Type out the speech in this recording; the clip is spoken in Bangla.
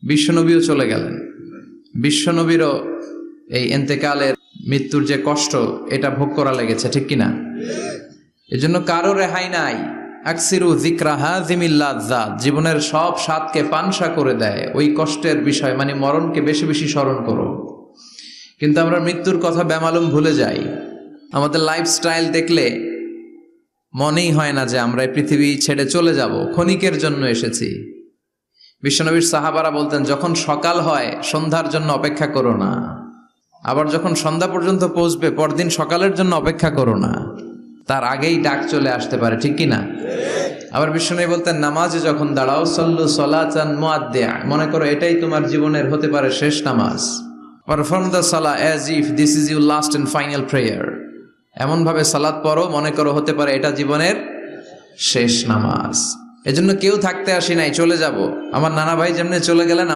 বিশ্বনবীও চলে গেলেন। বিশ্বনবীরও এই এন্তেকালের মৃত্যুর যে কষ্ট এটা ভোগ করা লেগেছে, ঠিক কিনা? এজন্য কারো রেহাই নাই। আকসিরু যিকরা হাযিমিল লাযযাত, জীবনের সব স্বাদকে পানসা করে দেয় ওই কষ্টের বিষয়, মানে মরণকে বেশি বেশি স্মরণ করো। কিন্তু আমরা মৃত্যুর কথা বেমালুম ভুলে যাই। আমাদের লাইফস্টাইল দেখলে মনেই হয় না যে আমরা এই পৃথিবী ছেড়ে চলে যাব, ক্ষণিকের জন্য এসেছি। বিশ্বনবীর সাহাবারা বলতেন, যখন সকাল হয় সন্ধ্যার জন্য অপেক্ষা করো না, আবার যখন সন্ধ্যা পর্যন্ত পৌঁছবে পরদিন সকালের জন্য অপেক্ষা করো না, তার আগেই ডাক চলে আসতে পারে, ঠিক কিনা? আবার বিশ্বনবী বলতেন, নামাজে যখন দাঁড়াও সল্লু সলাতান মুআদ্দিয়া, মনে করো এটাই তোমার জীবনের হতে পারে শেষ নামাজ। পারফর্ম দ্য সালাহ as if this is your last and final prayer, এমন ভাবে সালাত পড়ো মনে করো হতে পারে এটা জীবনের শেষ নামাজ। এজন্য কেউ থাকতে আসি নাই, চলে যাব। আমার নানা ভাই যেমনি চলে গেলেন